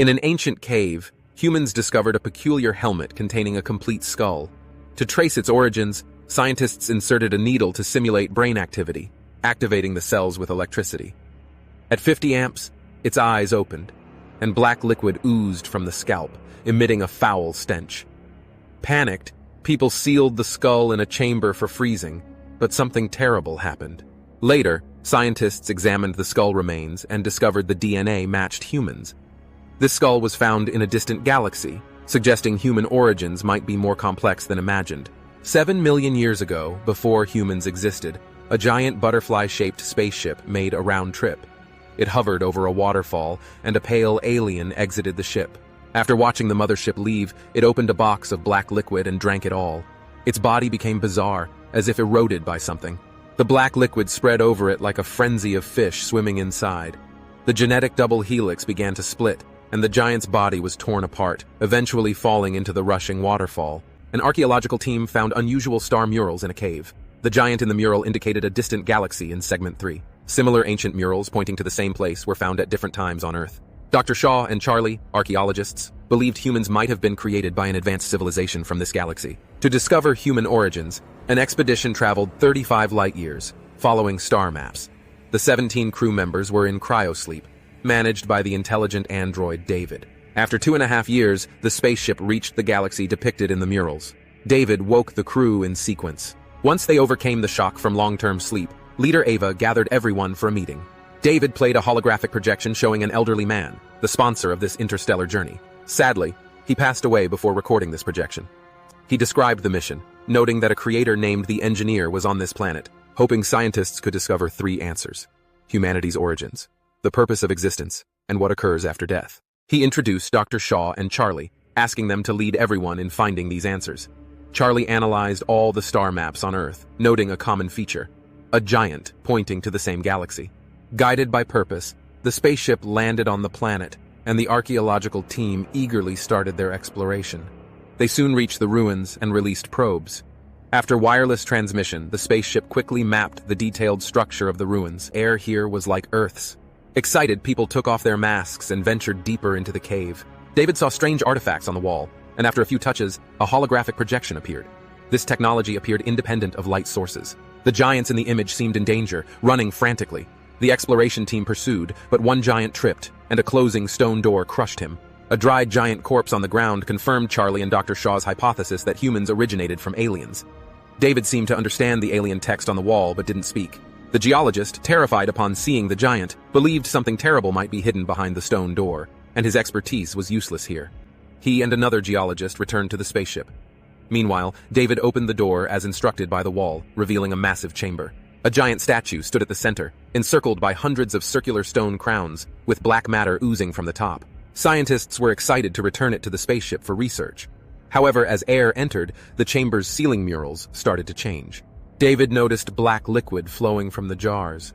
In an ancient cave, humans discovered a peculiar helmet containing a complete skull. To trace its origins, scientists inserted a needle to simulate brain activity, activating the cells with electricity. At 50 amps, its eyes opened, and black liquid oozed from the scalp, emitting a foul stench. Panicked, people sealed the skull in a chamber for freezing, but something terrible happened. Later, scientists examined the skull remains and discovered the DNA matched humans. This skull was found in a distant galaxy, suggesting human origins might be more complex than imagined. 7 million years ago, before humans existed, a giant butterfly-shaped spaceship made a round trip. It hovered over a waterfall, and a pale alien exited the ship. After watching the mothership leave, it opened a box of black liquid and drank it all. Its body became bizarre, as if eroded by something. The black liquid spread over it like a frenzy of fish swimming inside. The genetic double helix began to split, and the giant's body was torn apart, eventually falling into the rushing waterfall. An archaeological team found unusual star murals in a cave. The giant in the mural indicated a distant galaxy in segment 3. Similar ancient murals pointing to the same place were found at different times on Earth. Dr. Shaw and Charlie, archaeologists, believed humans might have been created by an advanced civilization from this galaxy. To discover human origins, an expedition traveled 35 light-years, following star maps. The 17 crew members were in cryosleep, managed by the intelligent android David. After 2.5 years, the spaceship reached the galaxy depicted in the murals. David woke the crew in sequence. Once they overcame the shock from long-term sleep, Leader Ava gathered everyone for a meeting. David played a holographic projection showing an elderly man, the sponsor of this interstellar journey. Sadly, he passed away before recording this projection. He described the mission, noting that a creator named the Engineer was on this planet, hoping scientists could discover 3 answers: humanity's origins, the purpose of existence, and what occurs after death. He introduced Dr. Shaw and Charlie, asking them to lead everyone in finding these answers. Charlie analyzed all the star maps on Earth, noting a common feature: a giant pointing to the same galaxy. Guided by purpose, the spaceship landed on the planet, and the archaeological team eagerly started their exploration. They soon reached the ruins and released probes. After wireless transmission, the spaceship quickly mapped the detailed structure of the ruins. Air here was like Earth's. Excited, people took off their masks and ventured deeper into the cave. David saw strange artifacts on the wall, and after a few touches, a holographic projection appeared. This technology appeared independent of light sources. The giants in the image seemed in danger, running frantically. The exploration team pursued, but one giant tripped, and a closing stone door crushed him. A dried giant corpse on the ground confirmed Charlie and Dr. Shaw's hypothesis that humans originated from aliens. David seemed to understand the alien text on the wall but didn't speak. The geologist, terrified upon seeing the giant, believed something terrible might be hidden behind the stone door, and his expertise was useless here. He and another geologist returned to the spaceship. Meanwhile, David opened the door as instructed by the wall, revealing a massive chamber. A giant statue stood at the center, encircled by hundreds of circular stone crowns, with black matter oozing from the top. Scientists were excited to return it to the spaceship for research. However, as air entered, the chamber's ceiling murals started to change. David noticed black liquid flowing from the jars.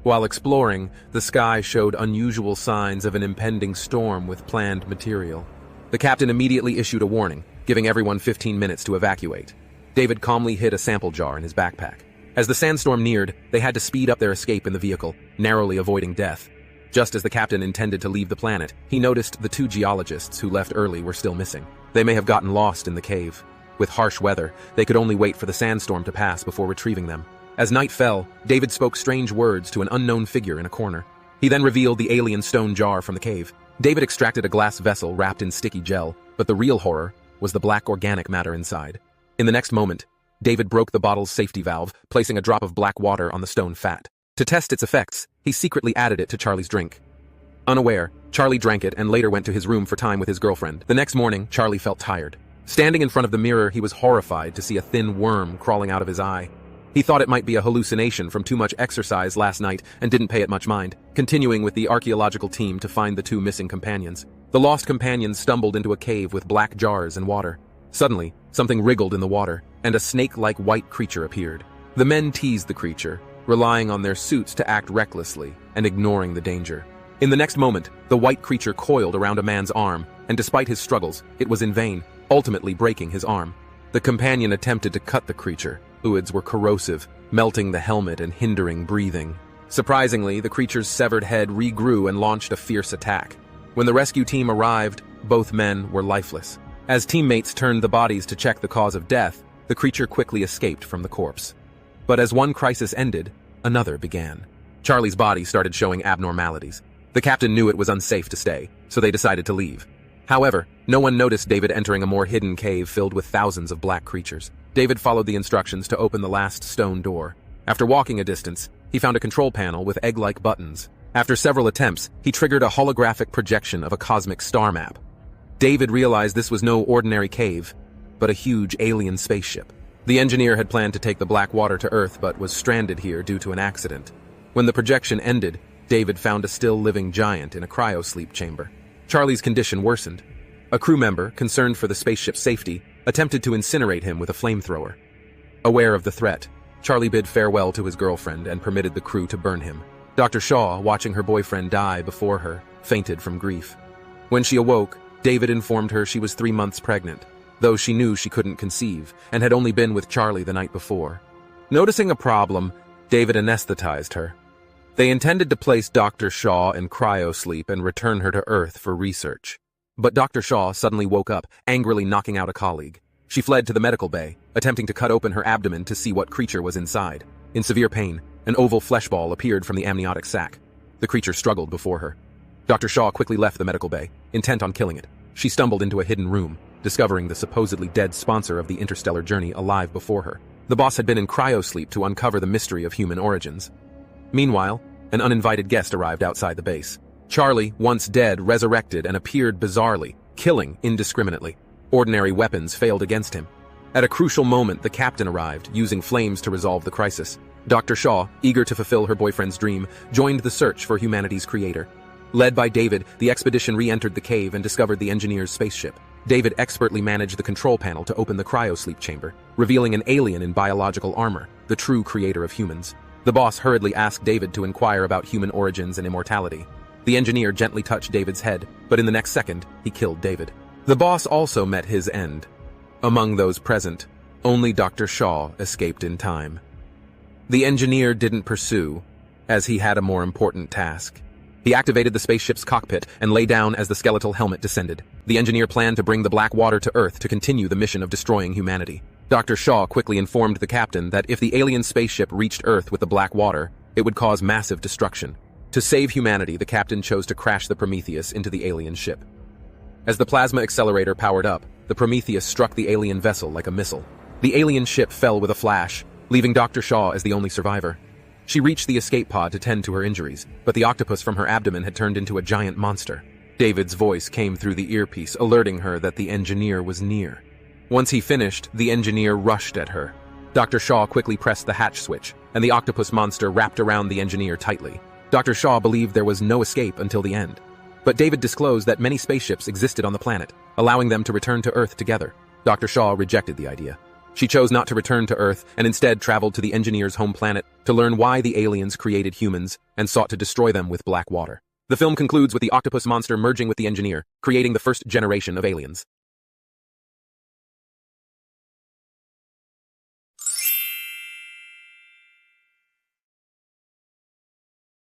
While exploring, the sky showed unusual signs of an impending storm with planned material. The captain immediately issued a warning, giving everyone 15 minutes to evacuate. David calmly hid a sample jar in his backpack. As the sandstorm neared, they had to speed up their escape in the vehicle, narrowly avoiding death. Just as the captain intended to leave the planet, he noticed the 2 geologists who left early were still missing. They may have gotten lost in the cave. With harsh weather, they could only wait for the sandstorm to pass before retrieving them. As night fell, David spoke strange words to an unknown figure in a corner. He then revealed the alien stone jar from the cave. David extracted a glass vessel wrapped in sticky gel, but the real horror was the black organic matter inside. In the next moment, David broke the bottle's safety valve, placing a drop of black water on the stone fat. To test its effects, he secretly added it to Charlie's drink. Unaware, Charlie drank it and later went to his room for time with his girlfriend. The next morning, Charlie felt tired. Standing in front of the mirror, he was horrified to see a thin worm crawling out of his eye. He thought it might be a hallucination from too much exercise last night and didn't pay it much mind, continuing with the archaeological team to find the 2 missing companions. The lost companions stumbled into a cave with black jars and water. Suddenly, something wriggled in the water, and a snake-like white creature appeared. The men teased the creature, relying on their suits to act recklessly and ignoring the danger. In the next moment, the white creature coiled around a man's arm, and despite his struggles, it was in vain, ultimately breaking his arm. The companion attempted to cut the creature. Fluids were corrosive, melting the helmet and hindering breathing. Surprisingly, the creature's severed head regrew and launched a fierce attack. When the rescue team arrived, both men were lifeless. As teammates turned the bodies to check the cause of death, the creature quickly escaped from the corpse. But as one crisis ended, another began. Charlie's body started showing abnormalities. The captain knew it was unsafe to stay, so they decided to leave. However, no one noticed David entering a more hidden cave filled with thousands of black creatures. David followed the instructions to open the last stone door. After walking a distance, he found a control panel with egg-like buttons. After several attempts, he triggered a holographic projection of a cosmic star map. David realized this was no ordinary cave, but a huge alien spaceship. The engineer had planned to take the black water to Earth but was stranded here due to an accident. When the projection ended, David found a still-living giant in a cryosleep chamber. Charlie's condition worsened. A crew member, concerned for the spaceship's safety, attempted to incinerate him with a flamethrower. Aware of the threat, Charlie bid farewell to his girlfriend and permitted the crew to burn him. Dr. Shaw, watching her boyfriend die before her, fainted from grief. When she awoke, David informed her she was 3 months pregnant, though she knew she couldn't conceive and had only been with Charlie the night before. Noticing a problem, David anesthetized her. They intended to place Dr. Shaw in cryosleep and return her to Earth for research. But Dr. Shaw suddenly woke up, angrily knocking out a colleague. She fled to the medical bay, attempting to cut open her abdomen to see what creature was inside. In severe pain, an oval flesh ball appeared from the amniotic sac. The creature struggled before her. Dr. Shaw quickly left the medical bay, intent on killing it. She stumbled into a hidden room, discovering the supposedly dead sponsor of the interstellar journey alive before her. The boss had been in cryosleep to uncover the mystery of human origins. Meanwhile, an uninvited guest arrived outside the base. Charlie, once dead, resurrected and appeared bizarrely, killing indiscriminately. Ordinary weapons failed against him. At a crucial moment, the captain arrived, using flames to resolve the crisis. Dr. Shaw, eager to fulfill her boyfriend's dream, joined the search for humanity's creator. Led by David, the expedition re-entered the cave and discovered the engineer's spaceship. David expertly managed the control panel to open the cryosleep chamber, revealing an alien in biological armor, the true creator of humans. The boss hurriedly asked David to inquire about human origins and immortality. The engineer gently touched David's head, but in the next second, he killed David. The boss also met his end. Among those present, only Dr. Shaw escaped in time. The engineer didn't pursue, as he had a more important task. He activated the spaceship's cockpit and lay down as the skeletal helmet descended. The engineer planned to bring the black water to Earth to continue the mission of destroying humanity. Dr. Shaw quickly informed the captain that if the alien spaceship reached Earth with the black water, it would cause massive destruction. To save humanity, the captain chose to crash the Prometheus into the alien ship. As the plasma accelerator powered up, the Prometheus struck the alien vessel like a missile. The alien ship fell with a flash, leaving Dr. Shaw as the only survivor. She reached the escape pod to tend to her injuries, but the octopus from her abdomen had turned into a giant monster. David's voice came through the earpiece, alerting her that the engineer was near. Once he finished, the engineer rushed at her. Dr. Shaw quickly pressed the hatch switch, and the octopus monster wrapped around the engineer tightly. Dr. Shaw believed there was no escape until the end. But David disclosed that many spaceships existed on the planet, allowing them to return to Earth together. Dr. Shaw rejected the idea. She chose not to return to Earth and instead traveled to the engineer's home planet to learn why the aliens created humans and sought to destroy them with black water. The film concludes with the octopus monster merging with the engineer, creating the first generation of aliens.